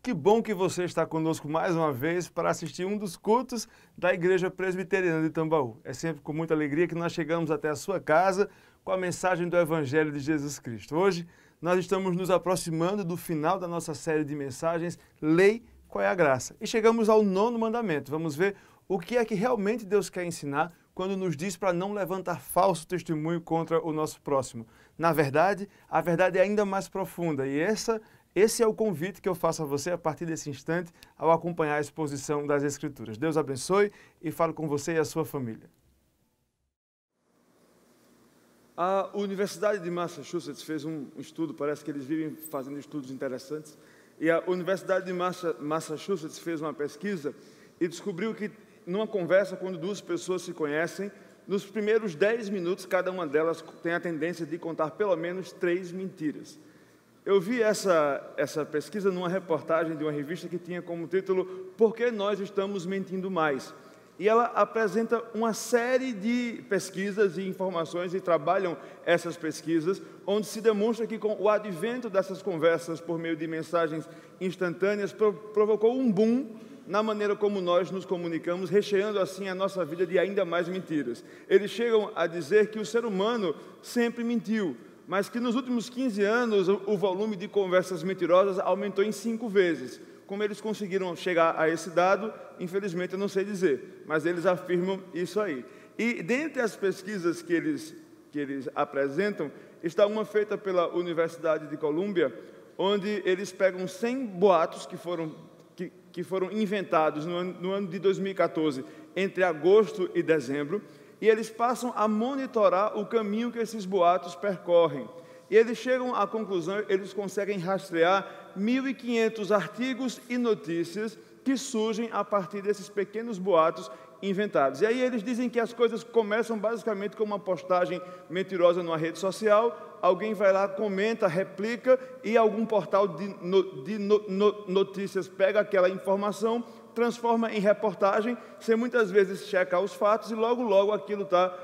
Que bom que você está conosco mais uma vez para assistir um dos cultos da Igreja Presbiteriana de Tambaú. É sempre com muita alegria que nós chegamos até a sua casa com a mensagem do Evangelho de Jesus Cristo. Hoje nós estamos nos aproximando do final da nossa série de mensagens Lei, qual é a graça? E chegamos ao 9º mandamento. Vamos ver o que é que realmente Deus quer ensinar quando nos diz para não levantar falso testemunho contra o nosso próximo. Na verdade, a verdade é ainda mais profunda e esse é o convite que eu faço a você a partir desse instante ao acompanhar a exposição das Escrituras. Deus abençoe e fale com você e a sua família. A Universidade de Massachusetts fez um estudo, parece que eles vivem fazendo estudos interessantes, e a Universidade de Massachusetts fez uma pesquisa e descobriu que numa conversa, quando duas pessoas se conhecem, nos primeiros 10 minutos, cada uma delas tem a tendência de contar pelo menos 3 mentiras. Eu vi essa pesquisa numa reportagem de uma revista que tinha como título Por que nós estamos mentindo mais? E ela apresenta uma série de pesquisas e informações e trabalham essas pesquisas, onde se demonstra que com o advento dessas conversas por meio de mensagens instantâneas provocou um boom na maneira como nós nos comunicamos, recheando assim a nossa vida de ainda mais mentiras. Eles chegam a dizer que o ser humano sempre mentiu, mas que nos últimos 15 anos o volume de conversas mentirosas aumentou em 5 vezes. Como eles conseguiram chegar a esse dado, infelizmente eu não sei dizer, mas eles afirmam isso aí. E dentre as pesquisas que eles apresentam, está uma feita pela Universidade de Colômbia, onde eles pegam 100 boatos que foram inventados no ano de 2014, entre agosto e dezembro, e eles passam a monitorar o caminho que esses boatos percorrem. E eles chegam à conclusão, eles conseguem rastrear 1.500 artigos e notícias que surgem a partir desses pequenos boatos inventados. E aí eles dizem que as coisas começam basicamente com uma postagem mentirosa numa rede social, alguém vai lá, comenta, replica, e algum portal de notícias pega aquela informação, transforma em reportagem, sem muitas vezes checar os fatos, e logo aquilo está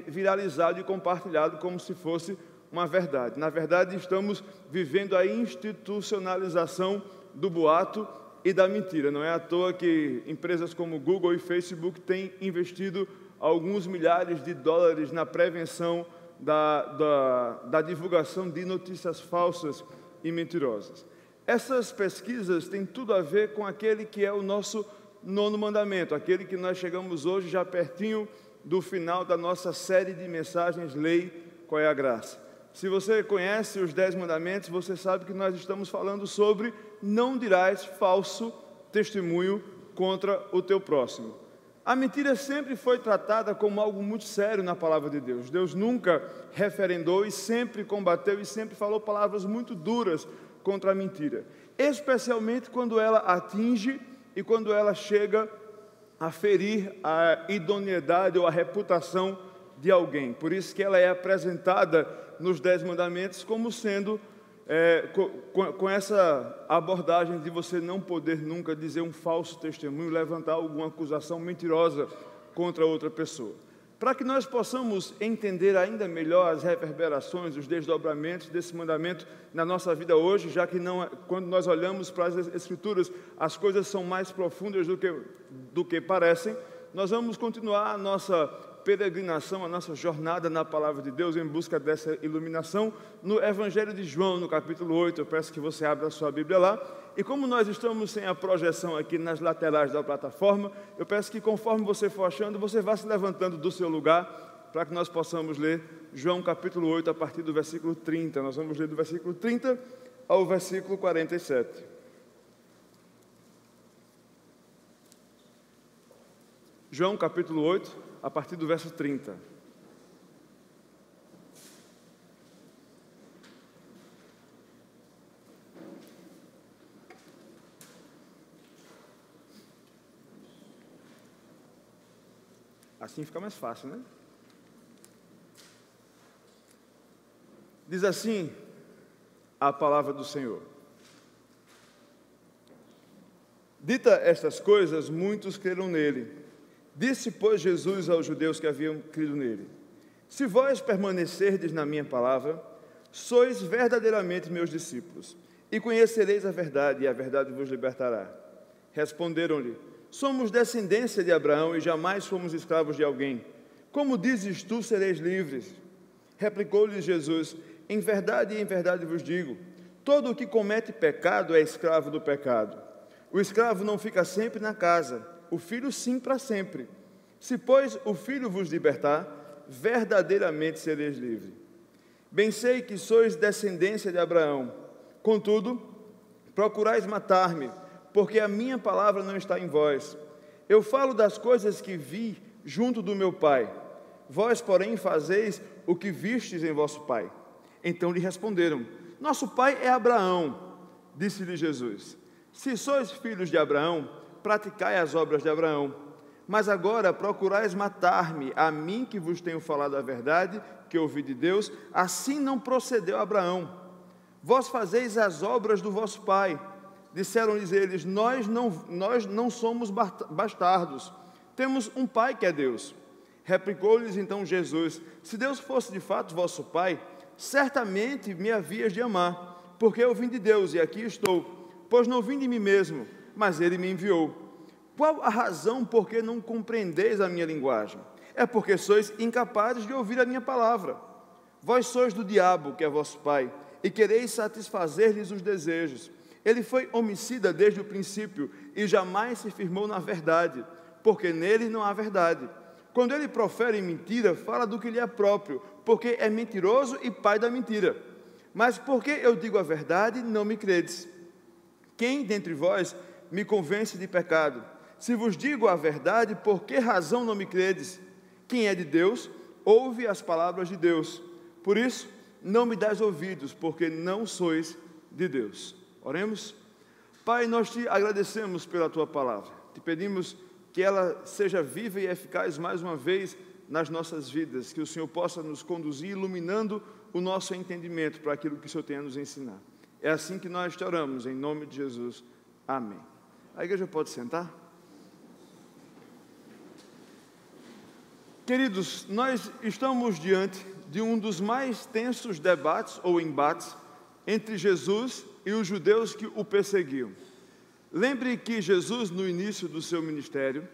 viralizado e compartilhado como se fosse uma verdade. Na verdade, estamos vivendo a institucionalização do boato e da mentira. Não é à toa que empresas como Google e Facebook têm investido alguns milhares de dólares na prevenção da divulgação de notícias falsas e mentirosas. Essas pesquisas têm tudo a ver com aquele que é o nosso 9º mandamento, aquele que nós chegamos hoje já pertinho do final da nossa série de mensagens Lei, qual é a graça? Se você conhece os 10 mandamentos, você sabe que nós estamos falando sobre não dirás falso testemunho contra o teu próximo. A mentira sempre foi tratada como algo muito sério na palavra de Deus. Deus nunca referendou e sempre combateu e sempre falou palavras muito duras contra a mentira, especialmente quando ela atinge e quando ela chega a ferir a idoneidade ou a reputação de alguém. Por isso que ela é apresentada nos 10 mandamentos como sendo com essa abordagem de você não poder nunca dizer um falso testemunho, levantar alguma acusação mentirosa contra outra pessoa. Para que nós possamos entender ainda melhor as reverberações, os desdobramentos desse mandamento na nossa vida hoje, já que quando nós olhamos para as Escrituras, as coisas são mais profundas do que parecem, nós vamos continuar a nossa peregrinação, a nossa jornada na Palavra de Deus em busca dessa iluminação no Evangelho de João, no capítulo 8. Eu peço que você abra a sua Bíblia lá. E como nós estamos sem a projeção aqui nas laterais da plataforma, eu peço que conforme você for achando, você vá se levantando do seu lugar para que nós possamos ler João capítulo 8 a partir do versículo 30. Nós vamos ler do versículo 30 ao versículo 47. João capítulo 8, a partir do verso 30. Assim fica mais fácil, né? Diz assim a palavra do Senhor. Dita estas coisas, muitos creram nele. Disse, pois, Jesus aos judeus que haviam crido nele: se vós permanecerdes na minha palavra, sois verdadeiramente meus discípulos, e conhecereis a verdade, e a verdade vos libertará. Responderam-lhe: somos descendência de Abraão e jamais fomos escravos de alguém. Como dizes tu, sereis livres? Replicou-lhes Jesus: em verdade vos digo, todo o que comete pecado é escravo do pecado. O escravo não fica sempre na casa, o filho sim para sempre. Se, pois, o filho vos libertar, verdadeiramente sereis livres. Bem sei que sois descendência de Abraão, contudo, procurais matar-me, porque a minha palavra não está em vós. Eu falo das coisas que vi junto do meu Pai. Vós, porém, fazeis o que vistes em vosso pai. Então lhe responderam: nosso pai é Abraão. Disse-lhe Jesus: se sois filhos de Abraão, praticai as obras de Abraão. Mas agora procurais matar-me, a mim que vos tenho falado a verdade, que ouvi de Deus. Assim não procedeu Abraão. Vós fazeis as obras do vosso pai. Disseram-lhes eles: nós não somos bastardos, temos um pai que é Deus. Replicou-lhes então Jesus: se Deus fosse de fato vosso pai, certamente me havias de amar, porque eu vim de Deus e aqui estou, pois não vim de mim mesmo, mas ele me enviou. Qual a razão por que não compreendeis a minha linguagem? É porque sois incapazes de ouvir a minha palavra. Vós sois do diabo, que é vosso pai, e quereis satisfazer-lhes os desejos. Ele foi homicida desde o princípio e jamais se firmou na verdade, porque nele não há verdade. Quando ele profere mentira, fala do que lhe é próprio, porque é mentiroso e pai da mentira. Mas porque eu digo a verdade, não me credes. Quem dentre vós me convence de pecado? Se vos digo a verdade, por que razão não me credes? Quem é de Deus, ouve as palavras de Deus. Por isso, não me dás ouvidos, porque não sois de Deus. Oremos. Pai, nós te agradecemos pela tua palavra. Te pedimos que ela seja viva e eficaz mais uma vez nas nossas vidas, que o Senhor possa nos conduzir, iluminando o nosso entendimento para aquilo que o Senhor tem a nos ensinar. É assim que nós te oramos, em nome de Jesus. Amém. A igreja pode sentar? Queridos, nós estamos diante de um dos mais tensos debates ou embates entre Jesus e os judeus que o perseguiam. Lembre que Jesus, no início do seu ministério,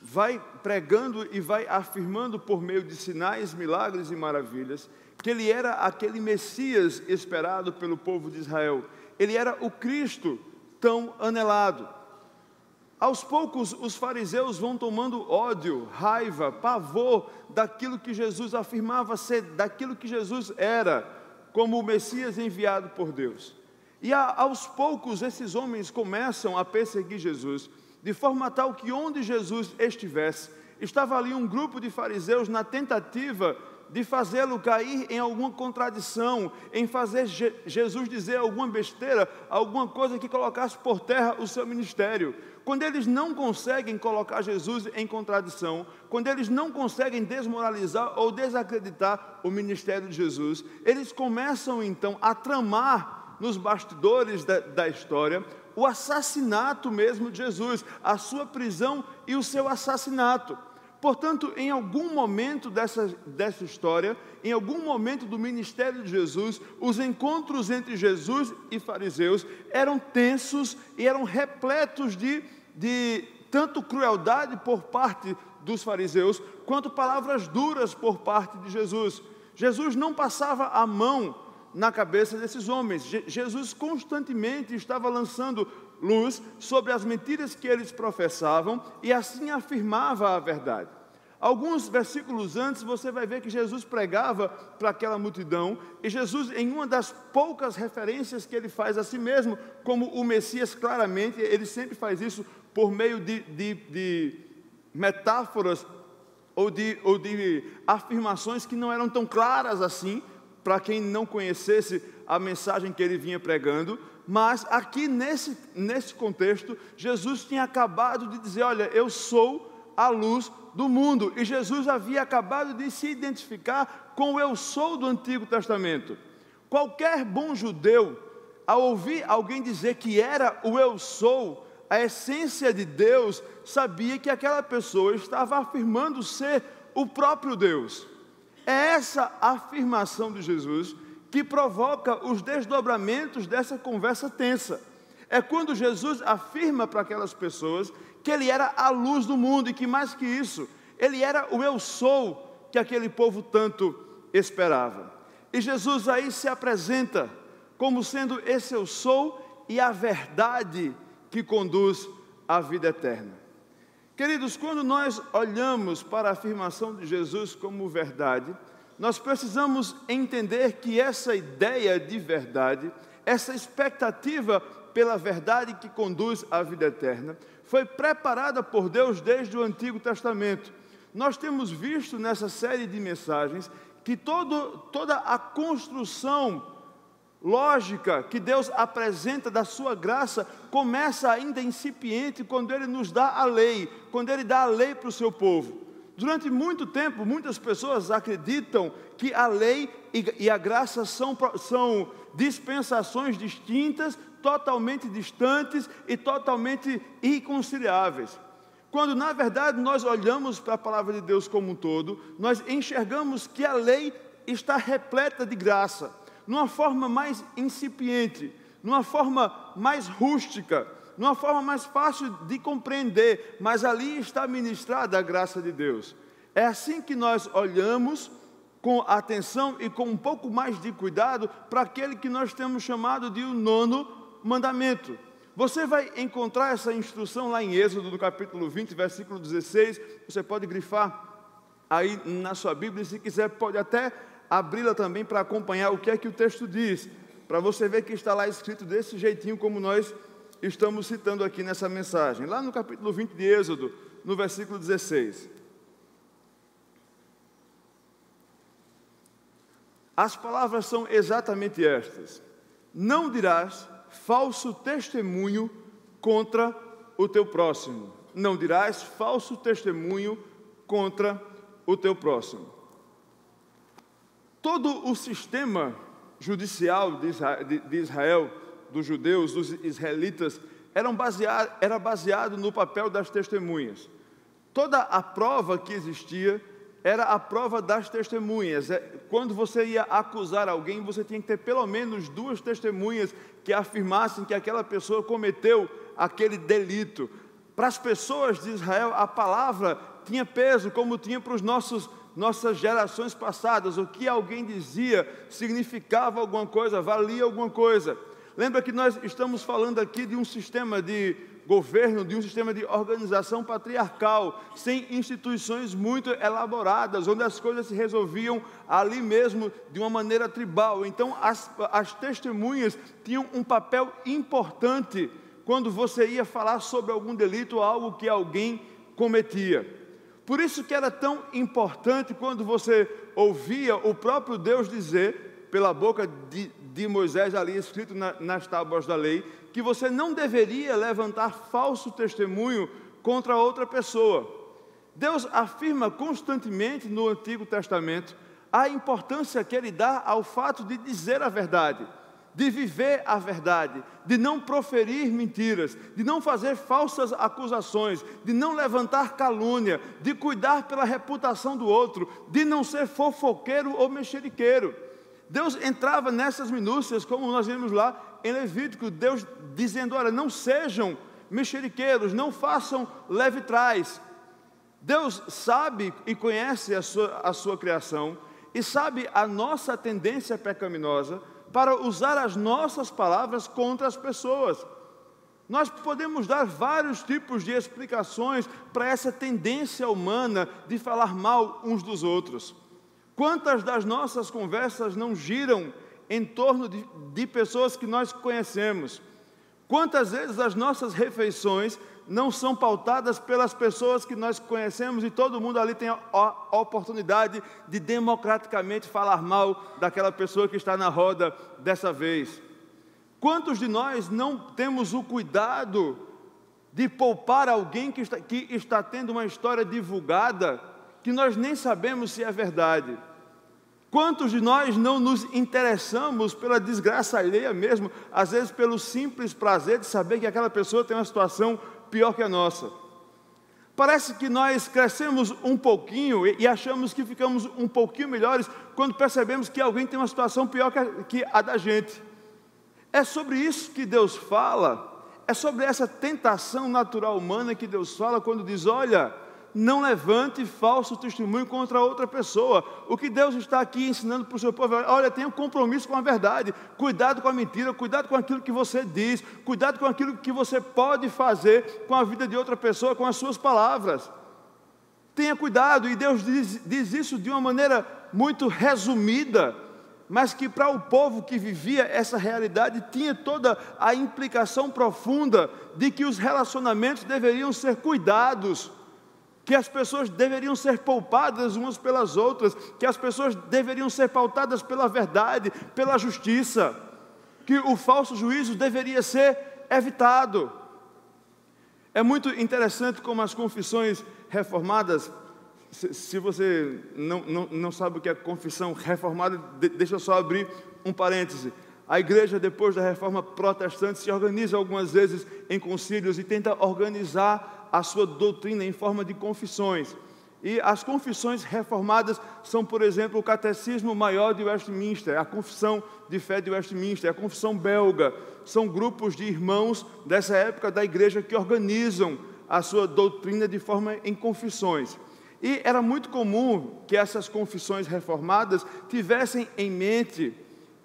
vai pregando e vai afirmando por meio de sinais, milagres e maravilhas, que ele era aquele Messias esperado pelo povo de Israel. Ele era o Cristo tão anelado. Aos poucos, os fariseus vão tomando ódio, raiva, pavor daquilo que Jesus afirmava ser, daquilo que Jesus era, como o Messias enviado por Deus. E aos poucos, esses homens começam a perseguir Jesus, de forma tal que onde Jesus estivesse, estava ali um grupo de fariseus na tentativa de fazê-lo cair em alguma contradição, em fazer Jesus dizer alguma besteira, alguma coisa que colocasse por terra o seu ministério. Quando eles não conseguem colocar Jesus em contradição, quando eles não conseguem desmoralizar ou desacreditar o ministério de Jesus, eles começam então a tramar nos bastidores da história o assassinato mesmo de Jesus, a sua prisão e o seu assassinato. Portanto, em algum momento dessa história, em algum momento do ministério de Jesus, os encontros entre Jesus e fariseus eram tensos e eram repletos de tanto crueldade por parte dos fariseus, quanto palavras duras por parte de Jesus. Jesus não passava a mão na cabeça desses homens. Jesus constantemente estava lançando luz sobre as mentiras que eles professavam e assim afirmava a verdade. Alguns versículos antes você vai ver que Jesus pregava para aquela multidão e Jesus, em uma das poucas referências que ele faz a si mesmo como o Messias, claramente, ele sempre faz isso por meio de metáforas ou de afirmações que não eram tão claras assim, para quem não conhecesse a mensagem que ele vinha pregando. Mas aqui nesse contexto, Jesus tinha acabado de dizer: olha, eu sou a luz do mundo. E Jesus havia acabado de se identificar com o eu sou do Antigo Testamento. Qualquer bom judeu, ao ouvir alguém dizer que era o eu sou, a essência de Deus, sabia que aquela pessoa estava afirmando ser o próprio Deus. É essa afirmação de Jesus que provoca os desdobramentos dessa conversa tensa. É quando Jesus afirma para aquelas pessoas que ele era a luz do mundo e que mais que isso, ele era o eu sou que aquele povo tanto esperava. E Jesus aí se apresenta como sendo esse eu sou e a verdade que conduz à vida eterna. Queridos, quando nós olhamos para a afirmação de Jesus como verdade, nós precisamos entender que essa ideia de verdade, essa expectativa pela verdade que conduz à vida eterna, foi preparada por Deus desde o Antigo Testamento. Nós temos visto nessa série de mensagens que toda a construção lógica que Deus apresenta da sua graça começa ainda incipiente quando Ele nos dá a lei, quando Ele dá a lei para o seu povo. Durante muito tempo, muitas pessoas acreditam que a lei e a graça são dispensações distintas, totalmente distantes e totalmente irreconciliáveis. Quando, na verdade, nós olhamos para a palavra de Deus como um todo, nós enxergamos que a lei está repleta de graça, numa forma mais incipiente, numa forma mais rústica, numa forma mais fácil de compreender, mas ali está ministrada a graça de Deus. É assim que nós olhamos com atenção e com um pouco mais de cuidado para aquele que nós temos chamado de o 9º mandamento. Você vai encontrar essa instrução lá em Êxodo, no capítulo 20, versículo 16, você pode grifar aí na sua Bíblia, e se quiser pode até abri-la também para acompanhar o que é que o texto diz, para você ver que está lá escrito desse jeitinho como nós estamos citando aqui nessa mensagem. Lá no capítulo 20 de Êxodo, no versículo 16. As palavras são exatamente estas: não dirás falso testemunho contra o teu próximo. Não dirás falso testemunho contra o teu próximo. Todo o sistema judicial de Israel, dos judeus, dos israelitas, era baseado no papel das testemunhas. Toda a prova que existia era a prova das testemunhas. Quando você ia acusar alguém, você tinha que ter pelo menos 2 testemunhas que afirmassem que aquela pessoa cometeu aquele delito. Para as pessoas de Israel, a palavra tinha peso, como tinha para os nossas gerações passadas. O que alguém dizia significava alguma coisa, valia alguma coisa. Lembra que nós estamos falando aqui de um sistema de governo, de um sistema de organização patriarcal, sem instituições muito elaboradas, onde as coisas se resolviam ali mesmo de uma maneira tribal. Então as testemunhas tinham um papel importante quando você ia falar sobre algum delito ou algo que alguém cometia. Por isso que era tão importante quando você ouvia o próprio Deus dizer, pela boca de Moisés ali escrito nas tábuas da lei, que você não deveria levantar falso testemunho contra outra pessoa. Deus afirma constantemente no Antigo Testamento a importância que Ele dá ao fato de dizer a verdade, de viver a verdade, de não proferir mentiras, de não fazer falsas acusações, de não levantar calúnia, de cuidar pela reputação do outro, de não ser fofoqueiro ou mexeriqueiro. Deus entrava nessas minúcias, como nós vimos lá em Levítico, Deus dizendo: olha, não sejam mexeriqueiros, não façam leve-trás. Deus sabe e conhece a sua criação, e sabe a nossa tendência pecaminosa para usar as nossas palavras contra as pessoas. Nós podemos dar vários tipos de explicações para essa tendência humana de falar mal uns dos outros. Quantas das nossas conversas não giram em torno de pessoas que nós conhecemos? Quantas vezes as nossas refeições não são pautadas pelas pessoas que nós conhecemos e todo mundo ali tem a oportunidade de democraticamente falar mal daquela pessoa que está na roda dessa vez? Quantos de nós não temos o cuidado de poupar alguém que está tendo uma história divulgada que nós nem sabemos se é verdade? Quantos de nós não nos interessamos pela desgraça alheia mesmo, às vezes pelo simples prazer de saber que aquela pessoa tem uma situação pior que a nossa? Parece que nós crescemos um pouquinho e achamos que ficamos um pouquinho melhores quando percebemos que alguém tem uma situação pior que a da gente. É sobre isso que Deus fala, é sobre essa tentação natural humana que Deus fala quando diz: olha, não levante falso testemunho contra outra pessoa. O que Deus está aqui ensinando para o seu povo é: olha, tenha um compromisso com a verdade, cuidado com a mentira, cuidado com aquilo que você diz, cuidado com aquilo que você pode fazer com a vida de outra pessoa, com as suas palavras. Tenha cuidado, e Deus diz isso de uma maneira muito resumida, mas que para o povo que vivia essa realidade tinha toda a implicação profunda de que os relacionamentos deveriam ser cuidados, que as pessoas deveriam ser poupadas umas pelas outras, que as pessoas deveriam ser pautadas pela verdade, pela justiça, que o falso juízo deveria ser evitado. É muito interessante como as confissões reformadas, se você não sabe o que é confissão reformada, deixa eu só abrir um parêntese. A igreja, depois da reforma protestante, se organiza algumas vezes em concílios e tenta organizar a sua doutrina em forma de confissões. E as confissões reformadas são, por exemplo, o Catecismo Maior de Westminster, a Confissão de Fé de Westminster, a Confissão Belga. São grupos de irmãos dessa época da igreja que organizam a sua doutrina de forma em confissões. E era muito comum que essas confissões reformadas tivessem em mente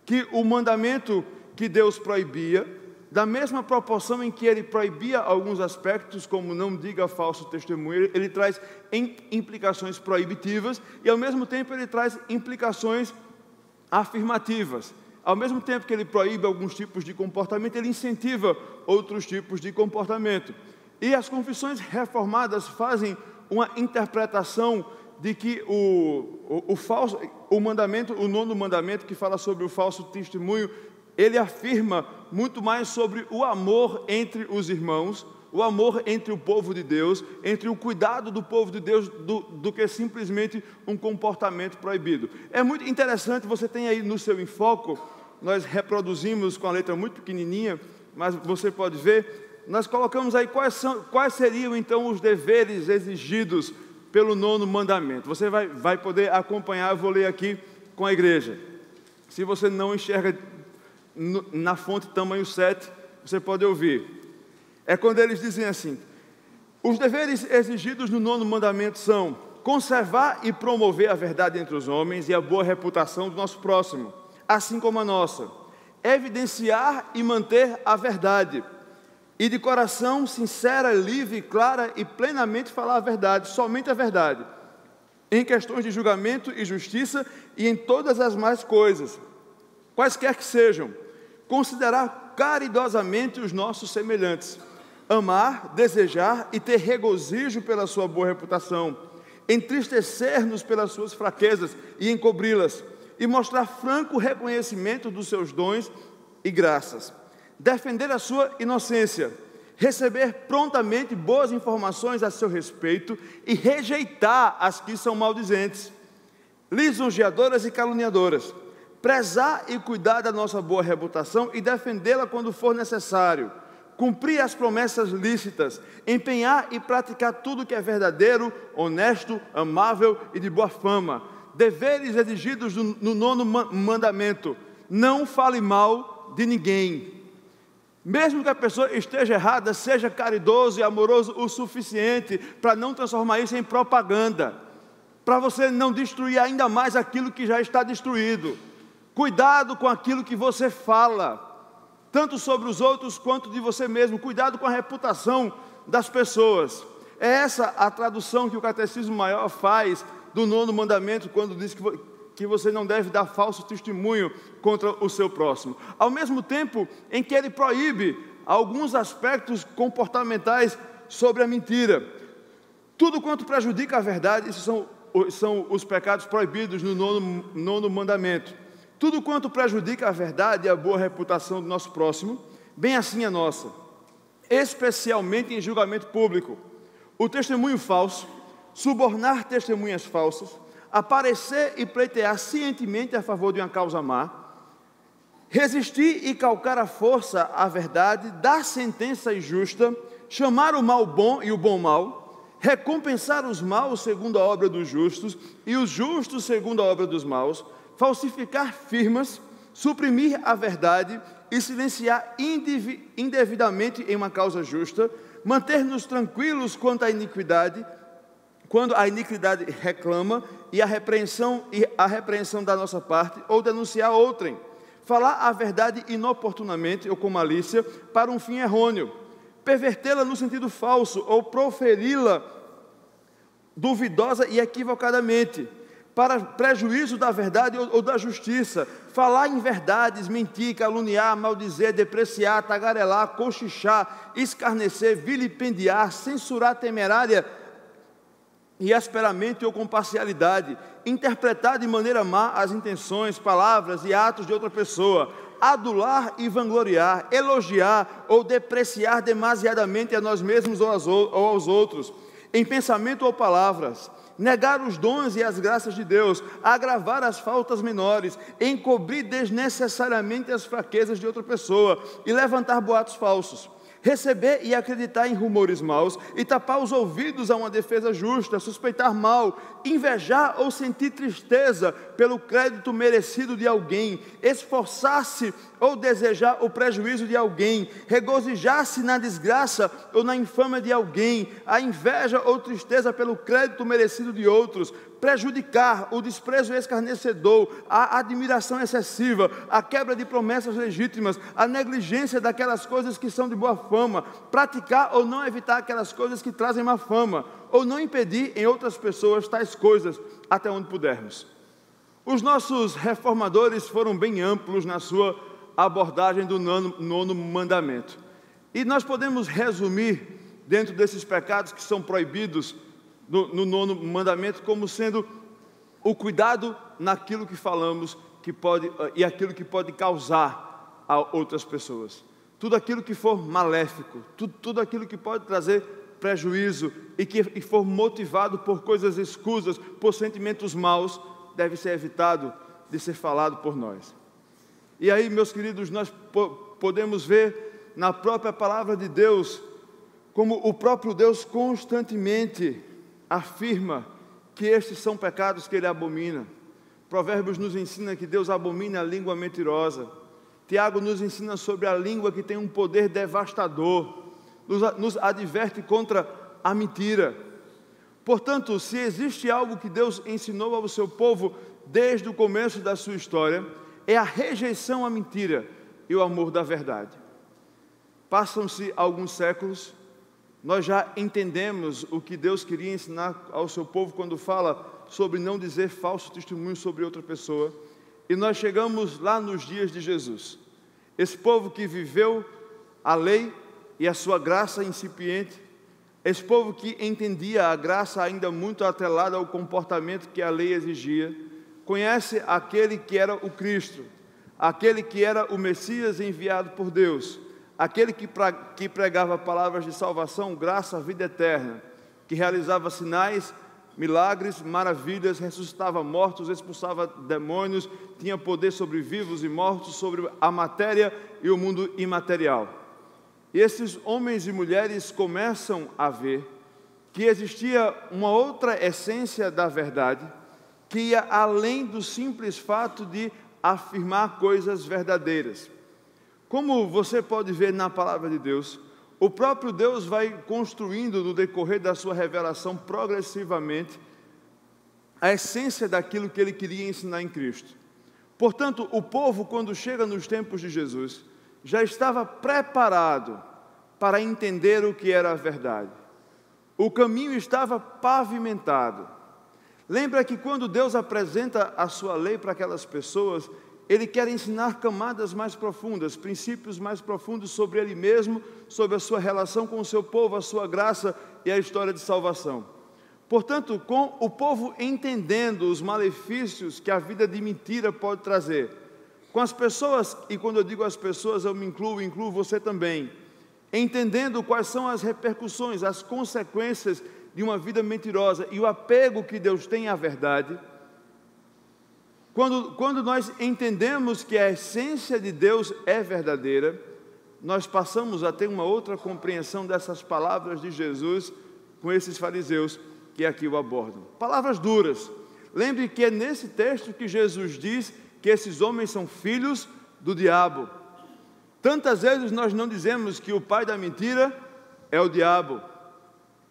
que o mandamento que Deus proibia, da mesma proporção em que ele proibia alguns aspectos, como não diga falso testemunho, ele traz implicações proibitivas e, ao mesmo tempo, ele traz implicações afirmativas. Ao mesmo tempo que ele proíbe alguns tipos de comportamento, ele incentiva outros tipos de comportamento. E as confissões reformadas fazem uma interpretação de que o mandamento, o 9º mandamento, que fala sobre o falso testemunho, ele afirma muito mais sobre o amor entre os irmãos, o amor entre o povo de Deus, entre o cuidado do povo de Deus, do que simplesmente um comportamento proibido. É muito interessante, você tem aí no seu enfoque, nós reproduzimos com a letra muito pequenininha, mas você pode ver, nós colocamos aí quais seriam então os deveres exigidos pelo 9º mandamento. Você vai poder acompanhar, eu vou ler aqui com a igreja. Se você não enxerga na fonte tamanho 7, você pode ouvir. É quando eles dizem assim: os deveres exigidos no 9º mandamento são conservar e promover a verdade entre os homens e a boa reputação do nosso próximo, assim como a nossa, evidenciar e manter a verdade, e de coração sincera, livre, clara e plenamente falar a verdade, somente a verdade, em questões de julgamento e justiça e em todas as mais coisas, quaisquer que sejam, considerar caridosamente os nossos semelhantes, amar, desejar e ter regozijo pela sua boa reputação, entristecer-nos pelas suas fraquezas e encobri-las, e mostrar franco reconhecimento dos seus dons e graças, defender a sua inocência, receber prontamente boas informações a seu respeito e rejeitar as que são maldizentes, lisonjeadoras e caluniadoras, prezar e cuidar da nossa boa reputação e defendê-la quando for necessário, cumprir as promessas lícitas, empenhar e praticar tudo que é verdadeiro, honesto, amável e de boa fama. Deveres exigidos no 9º mandamento: não fale mal de ninguém. Mesmo que a pessoa esteja errada, seja caridoso e amoroso o suficiente para não transformar isso em propaganda, para você não destruir ainda mais aquilo que já está destruído. Cuidado com aquilo que você fala, tanto sobre os outros quanto de você mesmo. Cuidado com a reputação das pessoas. É essa a tradução que o Catecismo Maior faz do 9º mandamento, quando diz que você não deve dar falso testemunho contra o seu próximo. Ao mesmo tempo em que ele proíbe alguns aspectos comportamentais sobre a mentira. Tudo quanto prejudica a verdade, esses são os pecados proibidos no 9º mandamento. Tudo quanto prejudica a verdade e a boa reputação do nosso próximo, bem assim a nossa, especialmente em julgamento público. O testemunho falso, subornar testemunhas falsas, aparecer e pleitear cientemente a favor de uma causa má, resistir e calcar à força a verdade, dar sentença injusta, chamar o mal bom e o bom mal, recompensar os maus segundo a obra dos justos, e os justos segundo a obra dos maus, falsificar firmas, suprimir a verdade e silenciar indevidamente em uma causa justa, manter-nos tranquilos quando a iniquidade reclama, e a repreensão da nossa parte, ou denunciar outrem, falar a verdade inoportunamente ou com malícia para um fim errôneo, pervertê-la no sentido falso, ou proferi-la duvidosa e equivocadamente, para prejuízo da verdade ou da justiça, falar inverdades, mentir, caluniar, maldizer, depreciar, tagarelar, cochichar, escarnecer, vilipendiar, censurar temerária e asperamente ou com parcialidade, interpretar de maneira má as intenções, palavras e atos de outra pessoa, adular e vangloriar, elogiar ou depreciar demasiadamente a nós mesmos ou aos outros, em pensamento ou palavras, negar os dons e as graças de Deus, agravar as faltas menores, encobrir desnecessariamente as fraquezas de outra pessoa e levantar boatos falsos, receber e acreditar em rumores maus e tapar os ouvidos a uma defesa justa, suspeitar mal, invejar ou sentir tristeza pelo crédito merecido de alguém, esforçar-se ou desejar o prejuízo de alguém, regozijar-se na desgraça ou na infâmia de alguém, a inveja ou tristeza pelo crédito merecido de outros, prejudicar, o desprezo escarnecedor, a admiração excessiva, a quebra de promessas legítimas, a negligência daquelas coisas que são de boa fama, praticar ou não evitar aquelas coisas que trazem má fama, ou não impedir em outras pessoas tais coisas, até onde pudermos. Os nossos reformadores foram bem amplos na sua abordagem do nono mandamento. E nós podemos resumir, dentro desses pecados que são proibidos no nono mandamento, como sendo o cuidado naquilo que falamos e aquilo que pode causar a outras pessoas. Tudo aquilo que for maléfico, tudo aquilo que pode trazer prejuízo e que for motivado por coisas escusas, por sentimentos maus, deve ser evitado de ser falado por nós. E aí, meus queridos, nós podemos ver na própria palavra de Deus, como o próprio Deus constantemente afirma que estes são pecados que Ele abomina. Provérbios nos ensina que Deus abomina a língua mentirosa. Tiago nos ensina sobre a língua que tem um poder devastador, nos adverte contra a mentira. Portanto, se existe algo que Deus ensinou ao seu povo desde o começo da sua história, é a rejeição à mentira e o amor da verdade. Passam-se alguns séculos, nós já entendemos o que Deus queria ensinar ao seu povo quando fala sobre não dizer falso testemunho sobre outra pessoa, e nós chegamos lá nos dias de Jesus. Esse povo que viveu a lei e a sua graça incipiente, esse povo que entendia a graça ainda muito atrelada ao comportamento que a lei exigia, conhece aquele que era o Cristo, aquele que era o Messias enviado por Deus, aquele que pregava palavras de salvação, graça, vida eterna, que realizava sinais, milagres, maravilhas, ressuscitava mortos, expulsava demônios, tinha poder sobre vivos e mortos, sobre a matéria e o mundo imaterial. E esses homens e mulheres começam a ver que existia uma outra essência da verdade, que ia além do simples fato de afirmar coisas verdadeiras. Como você pode ver na palavra de Deus, o próprio Deus vai construindo no decorrer da sua revelação progressivamente a essência daquilo que Ele queria ensinar em Cristo. Portanto, o povo, quando chega nos tempos de Jesus, já estava preparado para entender o que era a verdade. O caminho estava pavimentado. Lembra que quando Deus apresenta a sua lei para aquelas pessoas, Ele quer ensinar camadas mais profundas, princípios mais profundos sobre Ele mesmo, sobre a sua relação com o seu povo, a sua graça e a história de salvação. Portanto, com o povo entendendo os malefícios que a vida de mentira pode trazer, com as pessoas, e quando eu digo as pessoas, eu me incluo você também, entendendo quais são as repercussões, as consequências de uma vida mentirosa e o apego que Deus tem à verdade. Quando nós entendemos que a essência de Deus é verdadeira, nós passamos a ter uma outra compreensão dessas palavras de Jesus com esses fariseus que aqui o abordam. Palavras duras. Lembre que é nesse texto que Jesus diz que esses homens são filhos do diabo. Tantas vezes nós não dizemos que o pai da mentira é o diabo.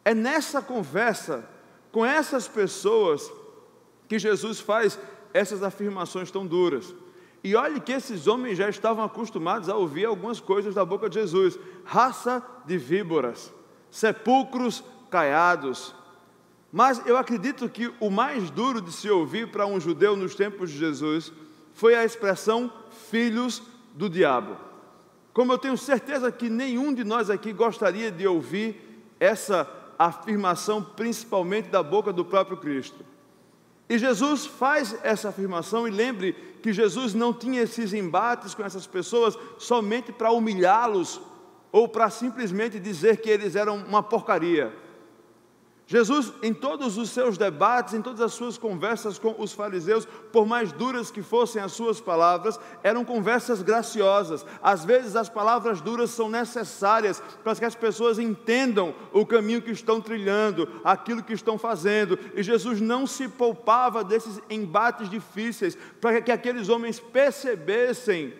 É nessa conversa com essas pessoas que Jesus faz essas afirmações tão duras. E olhe que esses homens já estavam acostumados a ouvir algumas coisas da boca de Jesus. Raça de víboras, sepulcros caiados. Mas eu acredito que o mais duro de se ouvir para um judeu nos tempos de Jesus foi a expressão filhos do diabo. Como eu tenho certeza que nenhum de nós aqui gostaria de ouvir essa afirmação, principalmente da boca do próprio Cristo. E Jesus faz essa afirmação, e lembre que Jesus não tinha esses embates com essas pessoas somente para humilhá-los ou para simplesmente dizer que eles eram uma porcaria. Jesus, em todos os seus debates, em todas as suas conversas com os fariseus, por mais duras que fossem as suas palavras, eram conversas graciosas. Às vezes as palavras duras são necessárias para que as pessoas entendam o caminho que estão trilhando, aquilo que estão fazendo. E Jesus não se poupava desses embates difíceis para que aqueles homens percebessem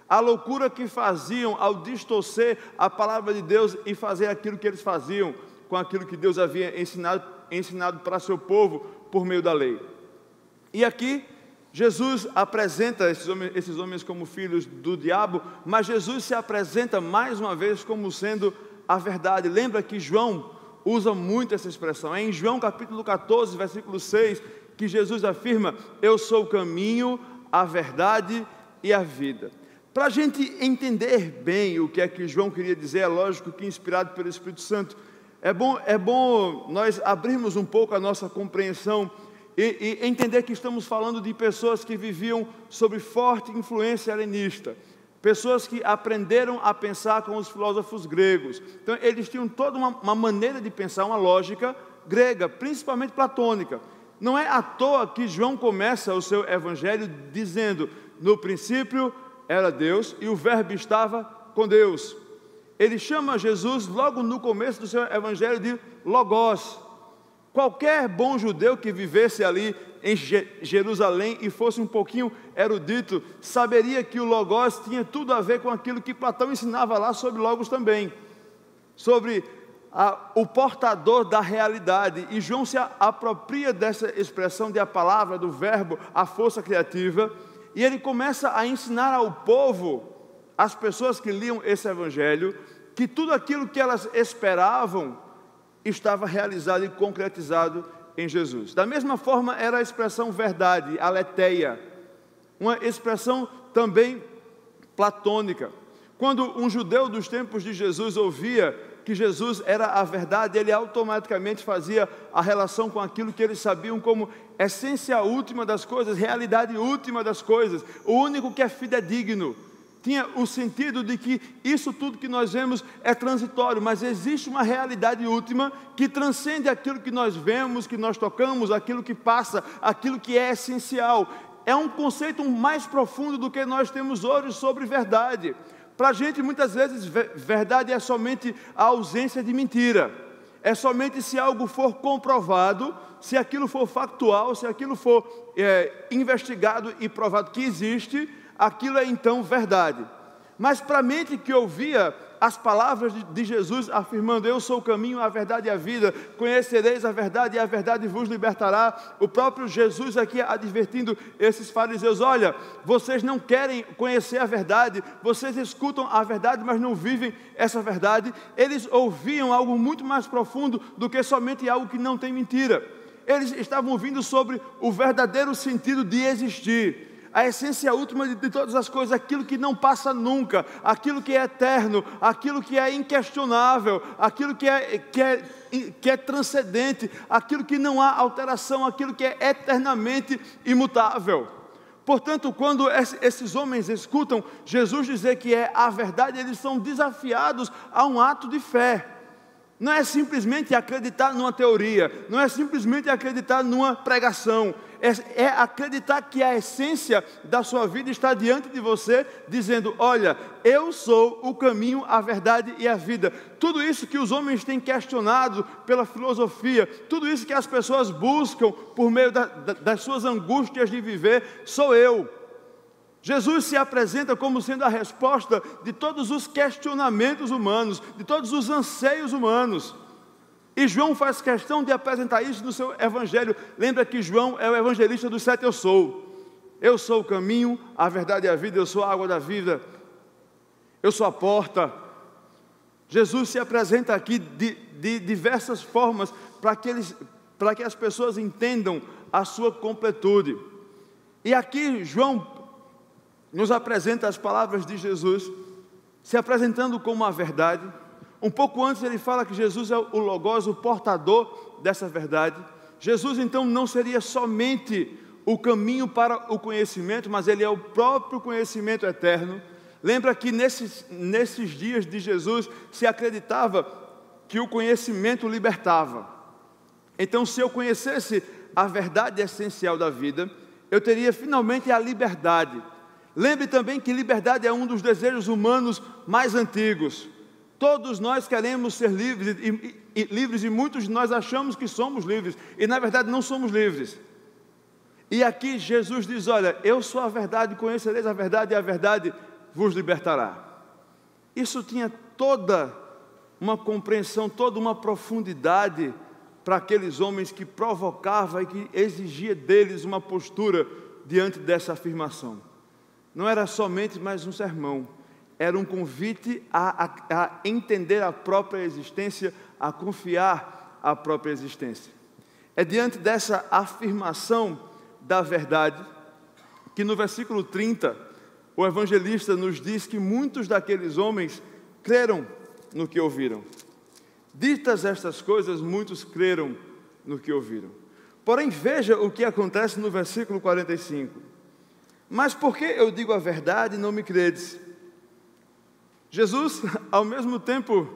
a loucura que faziam ao distorcer a palavra de Deus e fazer aquilo que eles faziam com aquilo que Deus havia ensinado para seu povo por meio da lei. E aqui, Jesus apresenta esses homens como filhos do diabo, mas Jesus se apresenta mais uma vez como sendo a verdade. Lembra que João usa muito essa expressão. É em João capítulo 14, versículo 6, que Jesus afirma: eu sou o caminho, a verdade e a vida. Para a gente entender bem o que é que João queria dizer, é lógico que inspirado pelo Espírito Santo, é bom nós abrirmos um pouco a nossa compreensão e entender que estamos falando de pessoas que viviam sob forte influência helenista, pessoas que aprenderam a pensar com os filósofos gregos. Então eles tinham toda uma maneira de pensar, uma lógica grega, principalmente platônica. Não é à toa que João começa o seu evangelho dizendo: no princípio era Deus e o verbo estava com Deus. Ele chama Jesus logo no começo do seu evangelho de Logos. Qualquer bom judeu que vivesse ali em Jerusalém e fosse um pouquinho erudito, saberia que o Logos tinha tudo a ver com aquilo que Platão ensinava lá sobre Logos também, sobre o portador da realidade. E João se apropria dessa expressão de a palavra, do verbo, a força criativa, e ele começa a ensinar ao povo, as pessoas que liam esse evangelho, que tudo aquilo que elas esperavam estava realizado e concretizado em Jesus. Da mesma forma era a expressão verdade, aletheia, uma expressão também platônica. Quando um judeu dos tempos de Jesus ouvia que Jesus era a verdade, ele automaticamente fazia a relação com aquilo que eles sabiam como essência última das coisas, realidade última das coisas, o único que é fidedigno. Tinha o sentido de que isso tudo que nós vemos é transitório, mas existe uma realidade última que transcende aquilo que nós vemos, que nós tocamos, aquilo que passa, aquilo que é essencial. É um conceito mais profundo do que nós temos hoje sobre verdade. Para a gente, muitas vezes, verdade é somente a ausência de mentira. É somente se algo for comprovado, se aquilo for factual, se aquilo for investigado e provado que existe, aquilo é então verdade. Mas para a mente que ouvia as palavras de Jesus afirmando: eu sou o caminho, a verdade e a vida, conhecereis a verdade e a verdade vos libertará, o próprio Jesus aqui advertindo esses fariseus: olha, vocês não querem conhecer a verdade, vocês escutam a verdade, mas não vivem essa verdade. Eles ouviam algo muito mais profundo do que somente algo que não tem mentira. Eles estavam ouvindo sobre o verdadeiro sentido de existir, a essência última de todas as coisas, aquilo que não passa nunca, aquilo que é eterno, aquilo que é inquestionável, aquilo que é transcendente, aquilo que não há alteração, aquilo que é eternamente imutável. Portanto, quando esses homens escutam Jesus dizer que é a verdade, eles são desafiados a um ato de fé. Não é simplesmente acreditar numa teoria, não é simplesmente acreditar numa pregação, é acreditar que a essência da sua vida está diante de você, dizendo: olha, eu sou o caminho, a verdade e a vida. Tudo isso que os homens têm questionado pela filosofia, tudo isso que as pessoas buscam por meio das suas angústias de viver, sou eu. Jesus se apresenta como sendo a resposta de todos os questionamentos humanos, de todos os anseios humanos. E João faz questão de apresentar isso no seu evangelho. Lembra que João é o evangelista dos 7 eu sou. Eu sou o caminho, a verdade e a vida, eu sou a água da vida, eu sou a porta. Jesus se apresenta aqui de diversas formas para que as pessoas entendam a sua completude. E aqui João nos apresenta as palavras de Jesus, se apresentando como a verdade. Um pouco antes ele fala que Jesus é o Logos, o portador dessa verdade. Jesus então não seria somente o caminho para o conhecimento, mas ele é o próprio conhecimento eterno. Lembra que nesses dias de Jesus se acreditava que o conhecimento libertava. Então, se eu conhecesse a verdade essencial da vida, eu teria finalmente a liberdade. Lembre também que liberdade é um dos desejos humanos mais antigos. Todos nós queremos ser livres e muitos de nós achamos que somos livres e na verdade não somos livres. E aqui Jesus diz: olha, eu sou a verdade, conhecereis a verdade e a verdade vos libertará. Isso tinha toda uma compreensão, toda uma profundidade para aqueles homens que provocava e que exigia deles uma postura diante dessa afirmação. Não era somente mais um sermão, era um convite a entender a própria existência, a confiar a própria existência. É diante dessa afirmação da verdade que no versículo 30, o evangelista nos diz que muitos daqueles homens creram no que ouviram. Ditas estas coisas, muitos creram no que ouviram. Porém, veja o que acontece no versículo 45. Mas por que eu digo a verdade e não me credes? Jesus, ao mesmo tempo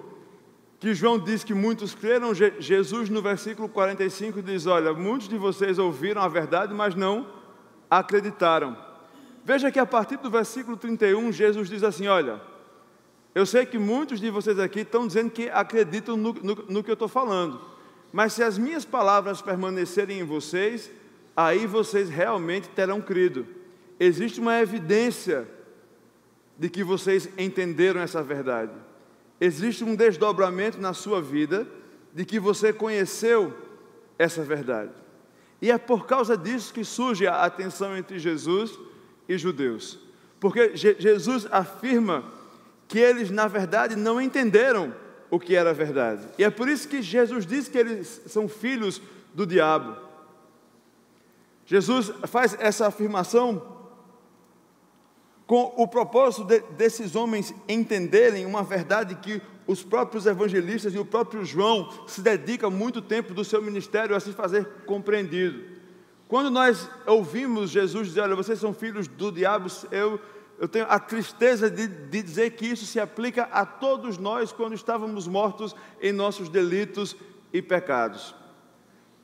que João diz que muitos creram, Jesus no versículo 45 diz: olha, muitos de vocês ouviram a verdade, mas não acreditaram. Veja que a partir do versículo 31, Jesus diz assim: olha, eu sei que muitos de vocês aqui estão dizendo que acreditam no que eu estou falando, mas se as minhas palavras permanecerem em vocês, aí vocês realmente terão crido. Existe uma evidência de que vocês entenderam essa verdade. Existe um desdobramento na sua vida de que você conheceu essa verdade. E é por causa disso que surge a tensão entre Jesus e judeus. Porque Jesus afirma que eles, na verdade, não entenderam o que era a verdade. E é por isso que Jesus diz que eles são filhos do diabo. Jesus faz essa afirmação com o propósito desses homens entenderem uma verdade que os próprios evangelistas e o próprio João se dedicam muito tempo do seu ministério a se fazer compreendido. Quando nós ouvimos Jesus dizer: olha, vocês são filhos do diabo, eu tenho a tristeza de dizer que isso se aplica a todos nós quando estávamos mortos em nossos delitos e pecados.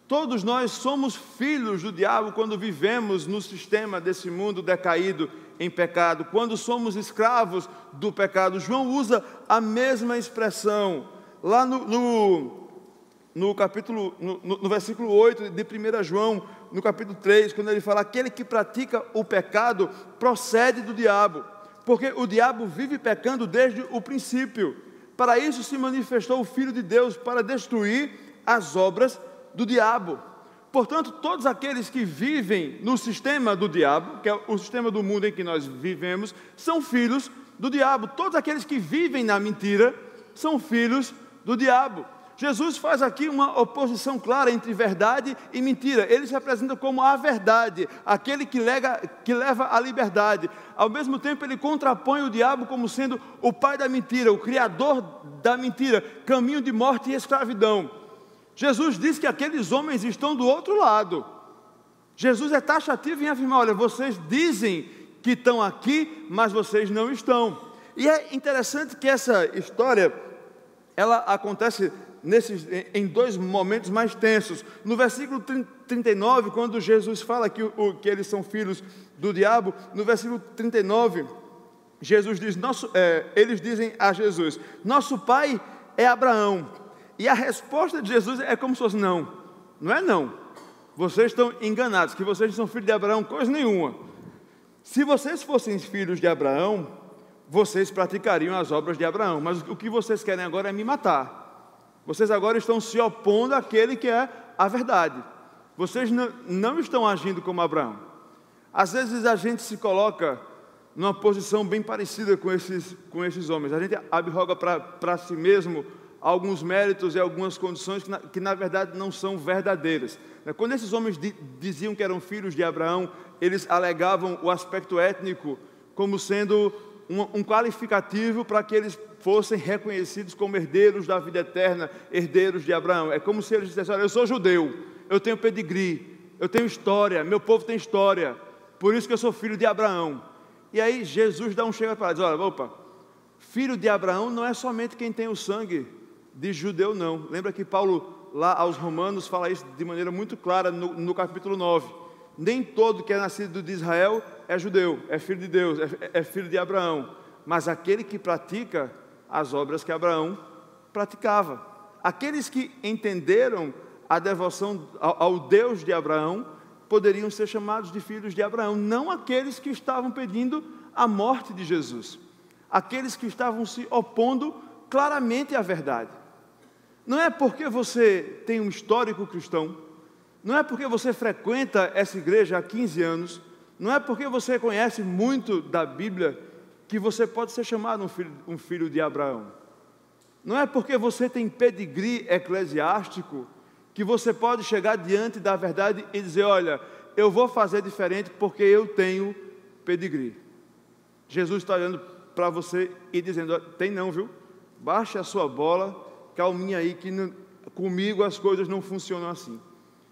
Todos nós somos filhos do diabo quando vivemos no sistema desse mundo decaído em pecado, quando somos escravos do pecado. João usa a mesma expressão lá no capítulo, no versículo 8 de 1 João, no capítulo 3, quando ele fala: aquele que pratica o pecado procede do diabo, porque o diabo vive pecando desde o princípio. Para isso se manifestou o Filho de Deus, para destruir as obras do diabo. Portanto, todos aqueles que vivem no sistema do diabo, que é o sistema do mundo em que nós vivemos, são filhos do diabo. Todos aqueles que vivem na mentira são filhos do diabo. Jesus faz aqui uma oposição clara entre verdade e mentira. Ele se apresenta como a verdade, aquele que leva à liberdade. Ao mesmo tempo, ele contrapõe o diabo como sendo o pai da mentira, o criador da mentira, caminho de morte e escravidão. Jesus diz que aqueles homens estão do outro lado. Jesus é taxativo em afirmar: olha, vocês dizem que estão aqui, mas vocês não estão. E é interessante que essa história, ela acontece em dois momentos mais tensos. No versículo 39, quando Jesus fala que eles são filhos do diabo, no versículo 39, Jesus diz, eles dizem a Jesus, nosso pai é Abraão. E a resposta de Jesus é como se fosse, não é não. Vocês estão enganados, que vocês não são filhos de Abraão, coisa nenhuma. Se vocês fossem filhos de Abraão, vocês praticariam as obras de Abraão, mas o que vocês querem agora é me matar. Vocês agora estão se opondo àquele que é a verdade. Vocês não estão agindo como Abraão. Às vezes a gente se coloca numa posição bem parecida com esses homens. A gente abroga para si mesmo alguns méritos e algumas condições que na verdade não são verdadeiras. Quando esses homens diziam que eram filhos de Abraão, eles alegavam o aspecto étnico como sendo um qualificativo para que eles fossem reconhecidos como herdeiros da vida eterna, herdeiros de Abraão. É como se eles dissessem, olha, eu sou judeu, eu tenho pedigree, eu tenho história, meu povo tem história, por isso que eu sou filho de Abraão. E aí Jesus dá um chega para eles, olha, opa, filho de Abraão não é somente quem tem o sangue de judeu, não. Lembra que Paulo, lá aos Romanos, fala isso de maneira muito clara no capítulo 9. Nem todo que é nascido de Israel é judeu, é filho de Deus, é filho de Abraão. Mas aquele que pratica as obras que Abraão praticava. Aqueles que entenderam a devoção ao Deus de Abraão, poderiam ser chamados de filhos de Abraão. Não aqueles que estavam pedindo a morte de Jesus. Aqueles que estavam se opondo claramente à verdade. Não é porque você tem um histórico cristão, não é porque você frequenta essa igreja há 15 anos, não é porque você conhece muito da Bíblia, que você pode ser chamado um filho de Abraão. Não é porque você tem pedigree eclesiástico, que você pode chegar diante da verdade e dizer, olha, eu vou fazer diferente porque eu tenho pedigree. Jesus está olhando para você e dizendo, tem não, viu? Baixe a sua bola, calminha aí, que comigo as coisas não funcionam assim.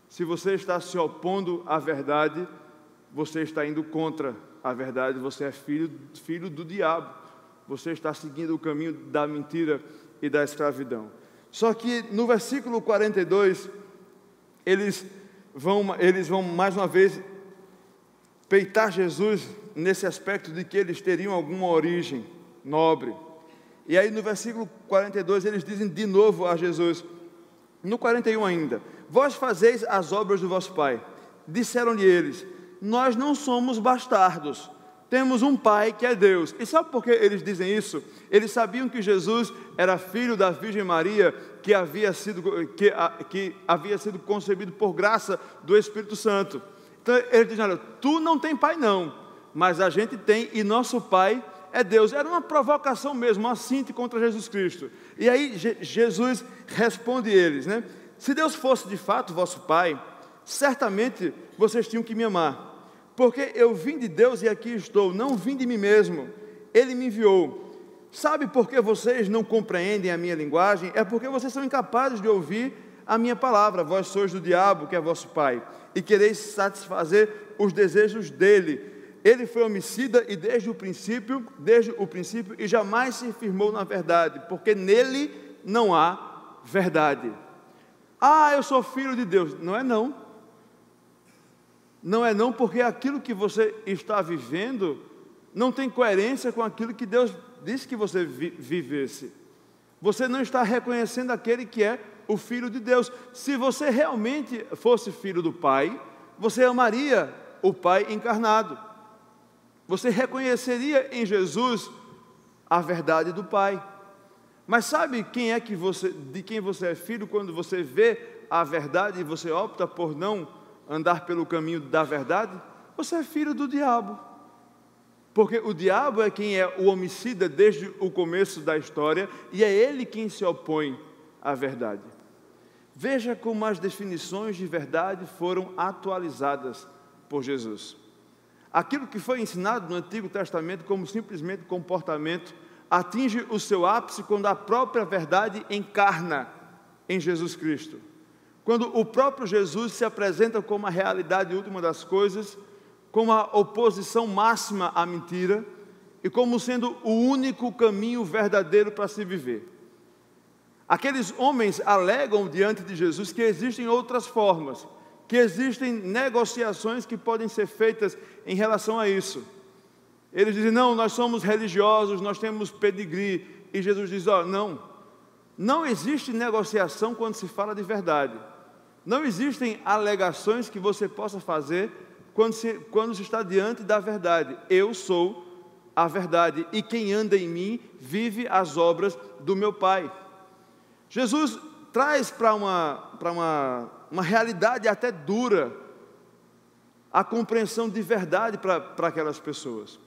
Se você está se opondo à verdade, você está indo contra a verdade, você é filho do diabo. Você está seguindo o caminho da mentira e da escravidão. Só que no versículo 42, eles vão mais uma vez peitar Jesus nesse aspecto de que eles teriam alguma origem nobre. E aí no versículo 42 eles dizem de novo a Jesus, no 41 ainda, vós fazeis as obras do vosso pai. Disseram-lhe eles, nós não somos bastardos, temos um pai que é Deus. E sabe por que eles dizem isso? Eles sabiam que Jesus era filho da Virgem Maria, que havia sido concebido por graça do Espírito Santo. Então eles dizem, olha, tu não tem pai não, mas a gente tem e nosso pai é Deus. Era uma provocação mesmo, uma cinte contra Jesus Cristo. E aí Jesus responde eles, né? Se Deus fosse de fato vosso pai, certamente vocês tinham que me amar. Porque eu vim de Deus e aqui estou, não vim de mim mesmo, Ele me enviou. Sabe por que vocês não compreendem a minha linguagem? É porque vocês são incapazes de ouvir a minha palavra. Vós sois do diabo, que é vosso pai, e quereis satisfazer os desejos dele. Ele foi homicida e desde o princípio, e jamais se firmou na verdade, porque nele não há verdade. Ah, eu sou filho de Deus. Não é não. Não é não, porque aquilo que você está vivendo não tem coerência com aquilo que Deus disse que você vivesse. Você não está reconhecendo aquele que é o Filho de Deus. Se você realmente fosse filho do Pai, você amaria o Pai encarnado. Você reconheceria em Jesus a verdade do Pai. Mas sabe quem é de quem você é filho quando você vê a verdade e você opta por não andar pelo caminho da verdade? Você é filho do diabo. Porque o diabo é quem é o homicida desde o começo da história e é ele quem se opõe à verdade. Veja como as definições de verdade foram atualizadas por Jesus. Aquilo que foi ensinado no Antigo Testamento como simplesmente comportamento atinge o seu ápice quando a própria verdade encarna em Jesus Cristo. Quando o próprio Jesus se apresenta como a realidade última das coisas, como a oposição máxima à mentira e como sendo o único caminho verdadeiro para se viver. Aqueles homens alegam diante de Jesus que existem outras formas, que existem negociações que podem ser feitas em relação a isso. Eles dizem, não, nós somos religiosos, nós temos pedigree. E Jesus diz, não existe negociação quando se fala de verdade. Não existem alegações que você possa fazer quando se está diante da verdade. Eu sou a verdade, e quem anda em mim vive as obras do meu Pai. Jesus traz para uma realidade até dura a compreensão de verdade para aquelas pessoas.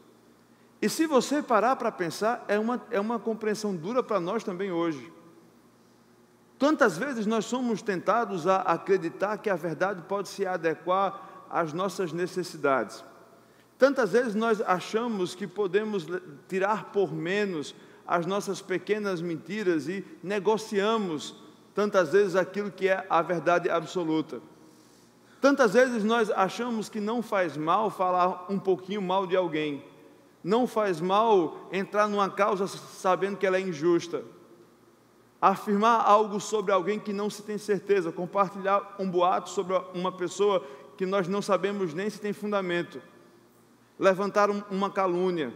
E se você parar para pensar, é uma compreensão dura para nós também hoje. Tantas vezes nós somos tentados a acreditar que a verdade pode se adequar às nossas necessidades. Tantas vezes nós achamos que podemos tirar por menos as nossas pequenas mentiras e negociamos tantas vezes aquilo que é a verdade absoluta. Tantas vezes nós achamos que não faz mal falar um pouquinho mal de alguém. Não faz mal entrar numa causa sabendo que ela é injusta. Afirmar algo sobre alguém que não se tem certeza, compartilhar um boato sobre uma pessoa que nós não sabemos nem se tem fundamento, levantar uma calúnia.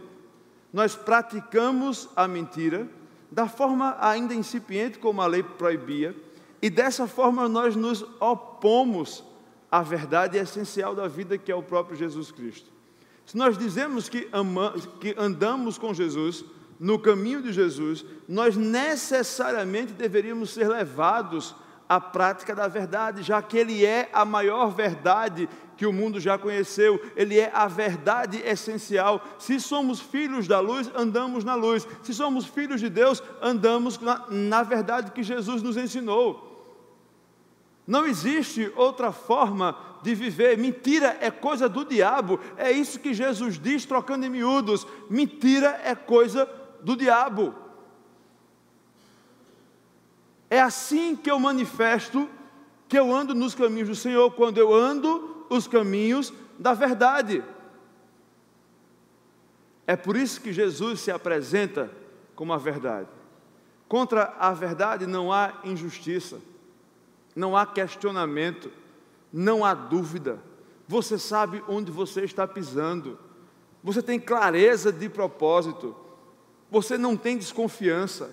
Nós praticamos a mentira da forma ainda incipiente como a lei proibia, e dessa forma nós nos opomos à verdade essencial da vida, que é o próprio Jesus Cristo. Se nós dizemos que andamos com Jesus, no caminho de Jesus, nós necessariamente deveríamos ser levados à prática da verdade, já que Ele é a maior verdade que o mundo já conheceu, Ele é a verdade essencial. Se somos filhos da luz, andamos na luz. Se somos filhos de Deus, andamos na verdade que Jesus nos ensinou. Não existe outra forma de viver. Mentira é coisa do diabo. É isso que Jesus diz, trocando em miúdos. Mentira é coisa do diabo. É assim que eu manifesto que eu ando nos caminhos do Senhor, quando eu ando os caminhos da verdade. É por isso que Jesus se apresenta como a verdade. Contra a verdade não há injustiça, não há questionamento, não há dúvida. Você sabe onde você está pisando, você tem clareza de propósito, você não tem desconfiança,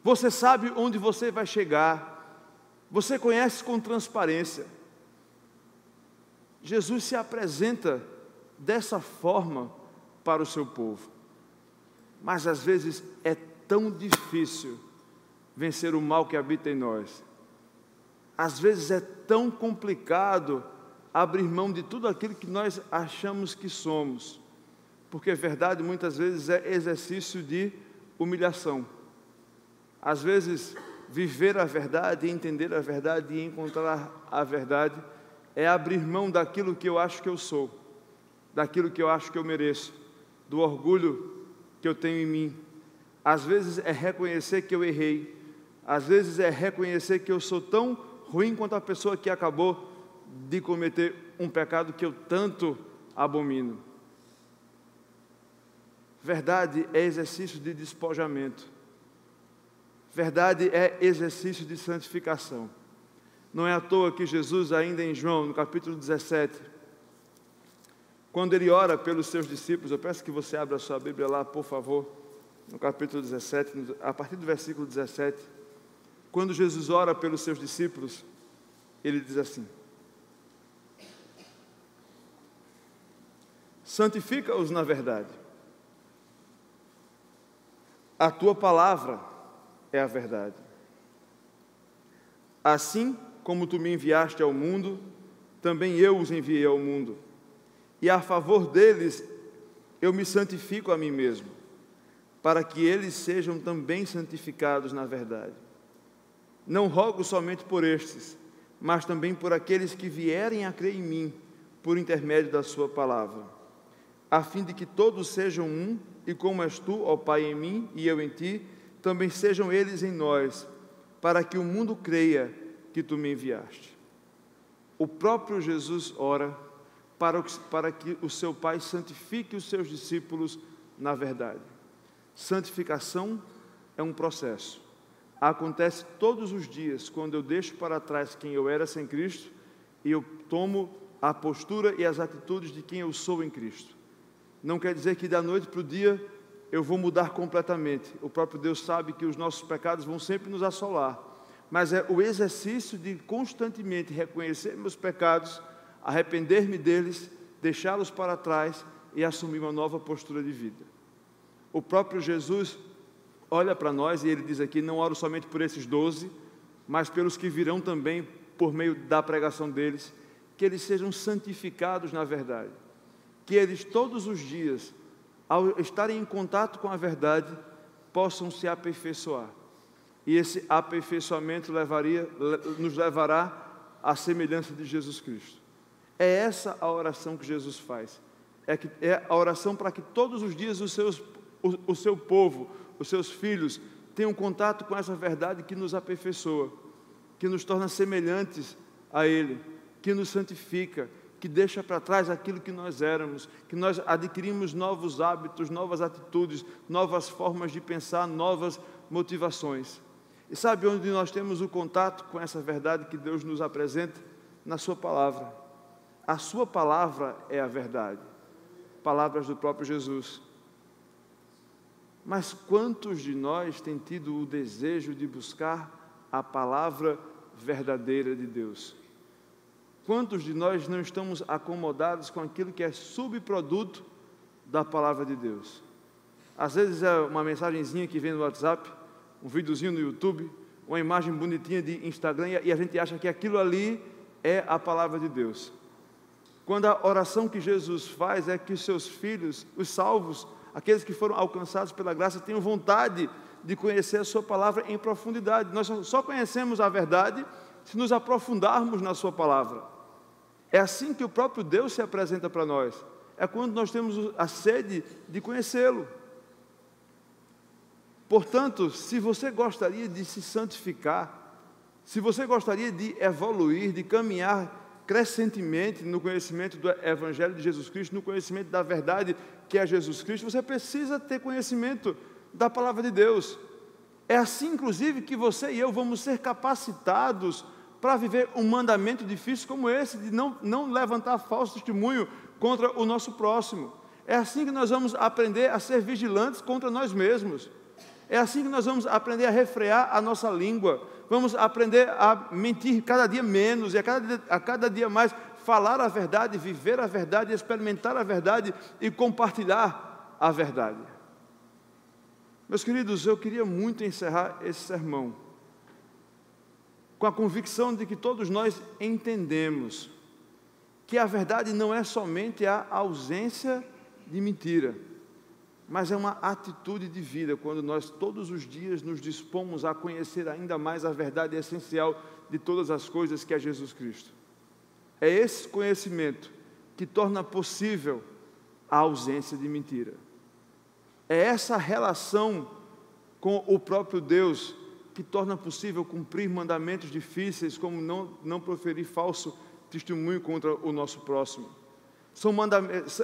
você sabe onde você vai chegar, você conhece com transparência. Jesus se apresenta dessa forma para o seu povo, mas às vezes é tão difícil vencer o mal que habita em nós. Às vezes é tão complicado abrir mão de tudo aquilo que nós achamos que somos, porque a verdade muitas vezes é exercício de humilhação. Às vezes, viver a verdade, entender a verdade e encontrar a verdade é abrir mão daquilo que eu acho que eu sou, daquilo que eu acho que eu mereço, do orgulho que eu tenho em mim. Às vezes é reconhecer que eu errei, às vezes é reconhecer que eu sou tão ruim quanto a pessoa que acabou de cometer um pecado que eu tanto abomino. Verdade é exercício de despojamento. Verdade é exercício de santificação. Não é à toa que Jesus, ainda em João, no capítulo 17, quando Ele ora pelos seus discípulos, eu peço que você abra a sua Bíblia lá, por favor, no capítulo 17, a partir do versículo 17, quando Jesus ora pelos seus discípulos, Ele diz assim: santifica-os na verdade, a tua palavra é a verdade. Assim como tu me enviaste ao mundo, também eu os enviei ao mundo, e a favor deles eu me santifico a mim mesmo, para que eles sejam também santificados na verdade. Não rogo somente por estes, mas também por aqueles que vierem a crer em mim, por intermédio da sua palavra, a fim de que todos sejam um, e como és tu, ó Pai, em mim e eu em ti, também sejam eles em nós, para que o mundo creia que tu me enviaste. O próprio Jesus ora para que o seu Pai santifique os seus discípulos na verdade. Santificação é um processo. acontece todos os dias, quando eu deixo para trás quem eu era sem Cristo e eu tomo a postura e as atitudes de quem eu sou em Cristo. Não quer dizer que da noite para o dia eu vou mudar completamente. O próprio Deus sabe que os nossos pecados vão sempre nos assolar, mas é o exercício de constantemente reconhecer meus pecados, arrepender-me deles, deixá-los para trás e assumir uma nova postura de vida. O próprio Jesus olha para nós e ele diz aqui: não oro somente por esses 12, mas pelos que virão também por meio da pregação deles, que eles sejam santificados na verdade, que eles todos os dias, ao estarem em contato com a verdade, possam se aperfeiçoar. E esse aperfeiçoamento nos levará à semelhança de Jesus Cristo. É essa a oração que Jesus faz. É a oração para que todos os dias o seu povo, os seus filhos, tenham contato com essa verdade que nos aperfeiçoa, que nos torna semelhantes a Ele, que nos santifica, que deixa para trás aquilo que nós éramos, que nós adquirimos novos hábitos, novas atitudes, novas formas de pensar, novas motivações. E sabe onde nós temos o contato com essa verdade que Deus nos apresenta? Na sua palavra. A sua palavra é a verdade. Palavras do próprio Jesus. Mas quantos de nós têm tido o desejo de buscar a palavra verdadeira de Deus? Quantos de nós não estamos acomodados com aquilo que é subproduto da palavra de Deus? Às vezes é uma mensagenzinha que vem no WhatsApp, um videozinho no YouTube, uma imagem bonitinha de Instagram, e a gente acha que aquilo ali é a palavra de Deus. Quando a oração que Jesus faz é que os seus filhos, os salvos, aqueles que foram alcançados pela graça, tenham vontade de conhecer a sua palavra em profundidade. Nós só conhecemos a verdade se nos aprofundarmos na sua palavra. É assim que o próprio Deus se apresenta para nós. É quando nós temos a sede de conhecê-lo. Portanto, se você gostaria de se santificar, se você gostaria de evoluir, de caminhar crescentemente no conhecimento do Evangelho de Jesus Cristo, no conhecimento da verdade que é Jesus Cristo, você precisa ter conhecimento da palavra de Deus. É assim, inclusive, que você e eu vamos ser capacitados para viver um mandamento difícil como esse, de não levantar falso testemunho contra o nosso próximo. É assim que nós vamos aprender a ser vigilantes contra nós mesmos. É assim que nós vamos aprender a refrear a nossa língua. Vamos aprender a mentir cada dia menos e a cada dia mais falar a verdade, viver a verdade, experimentar a verdade e compartilhar a verdade. Meus queridos, eu queria muito encerrar esse sermão com a convicção de que todos nós entendemos que a verdade não é somente a ausência de mentira, mas é uma atitude de vida, quando nós todos os dias nos dispomos a conhecer ainda mais a verdade essencial de todas as coisas, que é Jesus Cristo. É esse conhecimento que torna possível a ausência de mentira. É essa relação com o próprio Deus que torna possível cumprir mandamentos difíceis, como não proferir falso testemunho contra o nosso próximo. São mandamentos,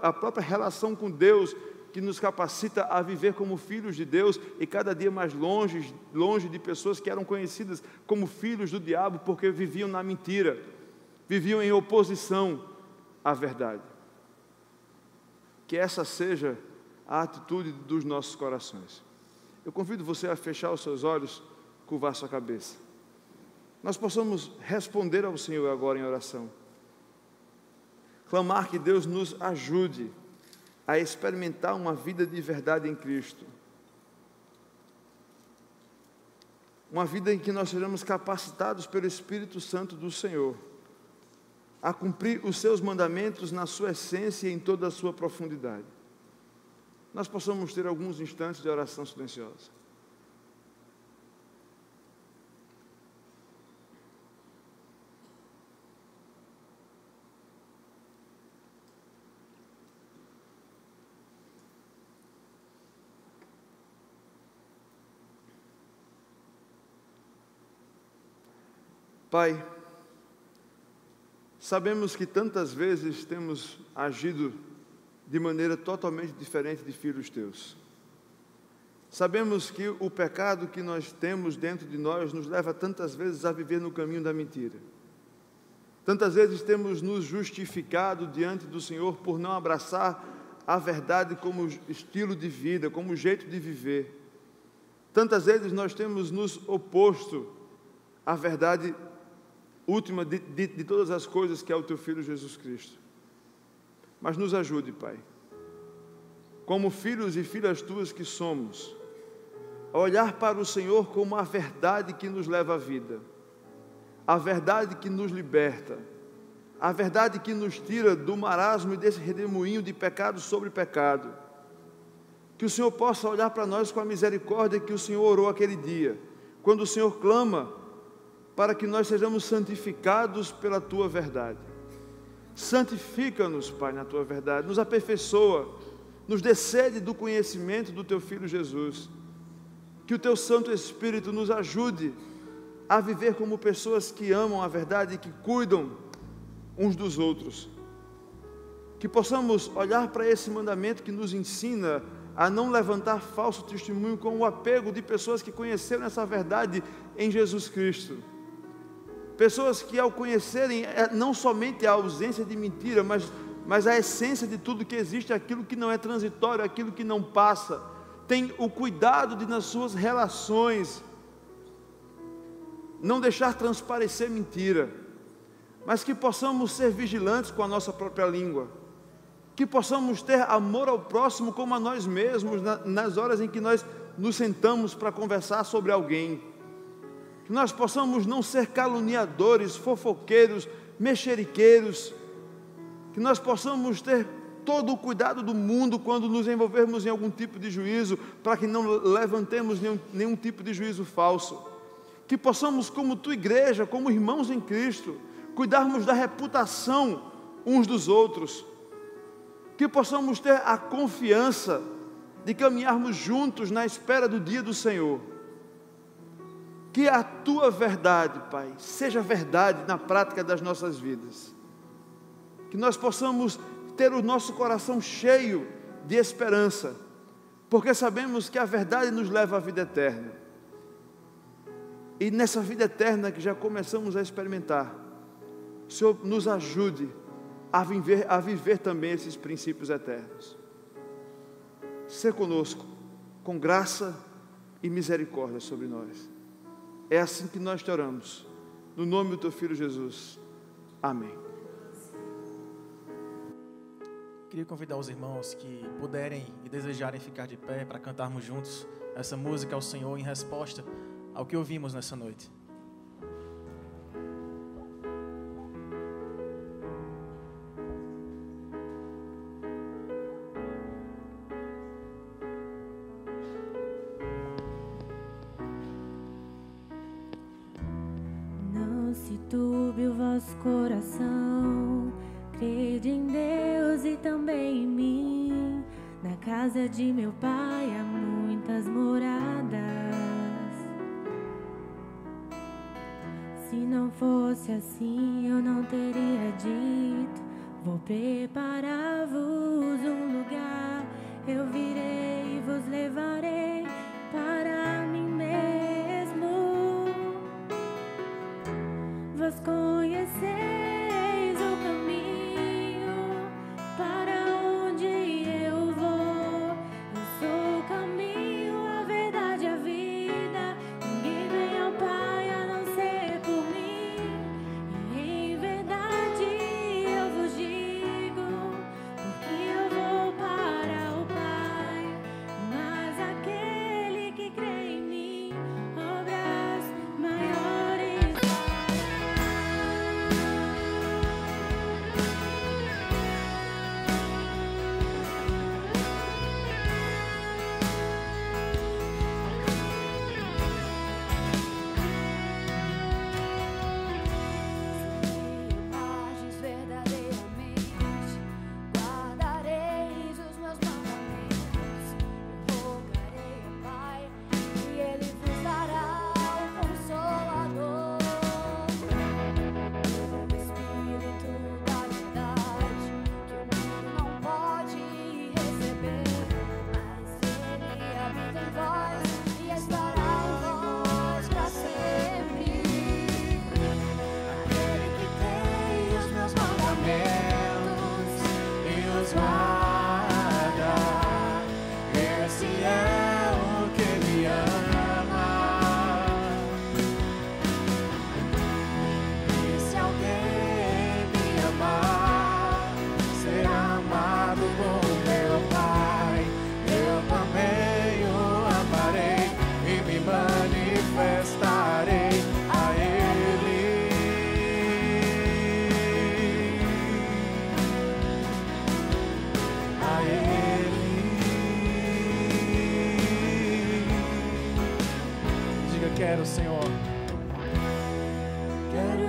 a própria relação com Deus que nos capacita a viver como filhos de Deus e cada dia mais longe de pessoas que eram conhecidas como filhos do diabo, porque viviam na mentira, viviam em oposição à verdade. Que essa seja a atitude dos nossos corações. Eu convido você a fechar os seus olhos, curvar sua cabeça. Nós possamos responder ao Senhor agora em oração. Clamar que Deus nos ajude a experimentar uma vida de verdade em Cristo. Uma vida em que nós seremos capacitados pelo Espírito Santo do Senhor a cumprir os seus mandamentos na sua essência e em toda a sua profundidade. Nós possamos ter alguns instantes de oração silenciosa. Pai, sabemos que tantas vezes temos agido de maneira totalmente diferente de filhos teus. Sabemos que o pecado que nós temos dentro de nós nos leva tantas vezes a viver no caminho da mentira. Tantas vezes temos nos justificado diante do Senhor por não abraçar a verdade como estilo de vida, como jeito de viver. Tantas vezes nós temos nos oposto à verdade última de todas as coisas, que é o Teu Filho Jesus Cristo. Mas nos ajude, Pai, como filhos e filhas Tuas que somos, a olhar para o Senhor como a verdade que nos leva à vida, a verdade que nos liberta, a verdade que nos tira do marasmo e desse redemoinho de pecado sobre pecado. Que o Senhor possa olhar para nós com a misericórdia que o Senhor orou aquele dia, quando o Senhor clama para que nós sejamos santificados pela Tua verdade. Santifica-nos, Pai, na Tua verdade, nos aperfeiçoa, nos dê sede do conhecimento do Teu Filho Jesus. Que o Teu Santo Espírito nos ajude a viver como pessoas que amam a verdade e que cuidam uns dos outros. Que possamos olhar para esse mandamento que nos ensina a não levantar falso testemunho com o apego de pessoas que conheceram essa verdade em Jesus Cristo. Pessoas que, ao conhecerem não somente a ausência de mentira, mas a essência de tudo que existe, aquilo que não é transitório, aquilo que não passa, tem o cuidado de, nas suas relações, não deixar transparecer mentira, mas que possamos ser vigilantes com a nossa própria língua, que possamos ter amor ao próximo como a nós mesmos, nas horas em que nós nos sentamos para conversar sobre alguém, que nós possamos não ser caluniadores, fofoqueiros, mexeriqueiros, que nós possamos ter todo o cuidado do mundo quando nos envolvermos em algum tipo de juízo, para que não levantemos nenhum tipo de juízo falso, que possamos, como tua igreja, como irmãos em Cristo, cuidarmos da reputação uns dos outros, que possamos ter a confiança de caminharmos juntos na espera do dia do Senhor. Que a Tua verdade, Pai, seja verdade na prática das nossas vidas. Que nós possamos ter o nosso coração cheio de esperança, porque sabemos que a verdade nos leva à vida eterna. E nessa vida eterna que já começamos a experimentar, o Senhor nos ajude a viver também esses princípios eternos. Ser conosco, com graça e misericórdia sobre nós. É assim que nós te oramos, no nome do Teu Filho Jesus. Amém. Queria convidar os irmãos que puderem e desejarem ficar de pé para cantarmos juntos essa música ao Senhor em resposta ao que ouvimos nessa noite. Não se turbe o vosso coração, crede em Deus e também em mim. Na casa de meu Pai há muitas moradas. Se não fosse assim, eu não teria dito: vou preparar-vos um lugar. Eu virei e vos levarei para mim mesmo. Vós conheceis o caminho para onde eu vou. Eu sou o caminho, a verdade e a vida. Ninguém vem ao Pai a não ser por mim. E em verdade eu vos digo, porque eu vou para o Pai. Mas aquele que crê em mim, obras maiores fará.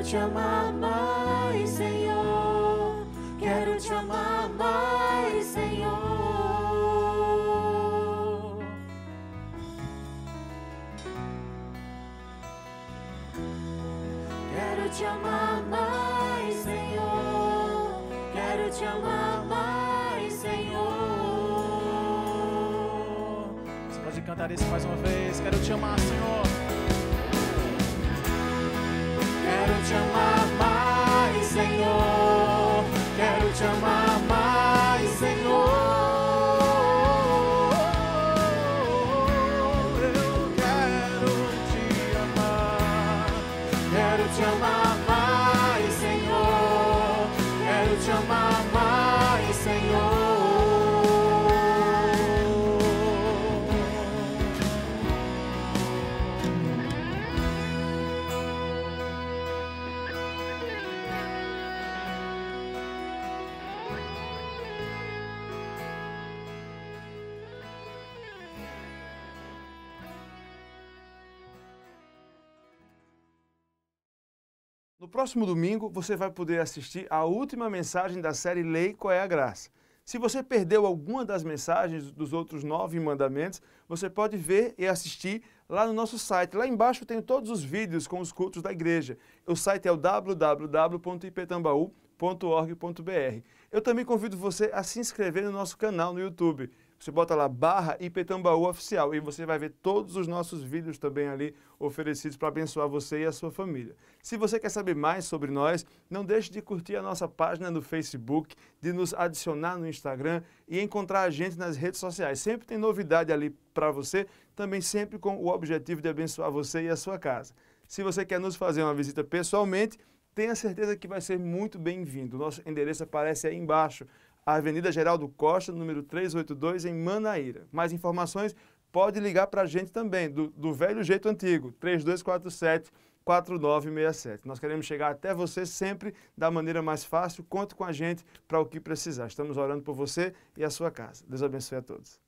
te amar mais, Senhor. Quero te amar mais, Senhor. Quero te amar mais, Senhor. Quero te amar mais, Senhor. Você pode cantar isso mais uma vez. Quero te amar, Senhor. Quero te amar mais, Senhor. Quero te amar mais, Senhor. Eu quero te amar. Quero te amar mais, Senhor. Quero te amar mais, Senhor. No próximo domingo, você vai poder assistir a última mensagem da série Lei, Qual é a Graça? Se você perdeu alguma das mensagens dos outros 9 mandamentos, você pode ver e assistir lá no nosso site. Lá embaixo tem todos os vídeos com os cultos da igreja. O site é o www.ipetambaú.org.br. Eu também convido você a se inscrever no nosso canal no YouTube. Você bota lá /Ipetambaú Oficial e você vai ver todos os nossos vídeos também ali oferecidos para abençoar você e a sua família. Se você quer saber mais sobre nós, não deixe de curtir a nossa página no Facebook, de nos adicionar no Instagram e encontrar a gente nas redes sociais. Sempre tem novidade ali para você, também sempre com o objetivo de abençoar você e a sua casa. Se você quer nos fazer uma visita pessoalmente, tenha certeza que vai ser muito bem-vindo. Nosso endereço aparece aí embaixo. A Avenida Geraldo Costa, número 382, em Manaíra. Mais informações, pode ligar para a gente também, do velho jeito antigo, 3247-4967. Nós queremos chegar até você sempre da maneira mais fácil. Conte com a gente para o que precisar. Estamos orando por você e a sua casa. Deus abençoe a todos.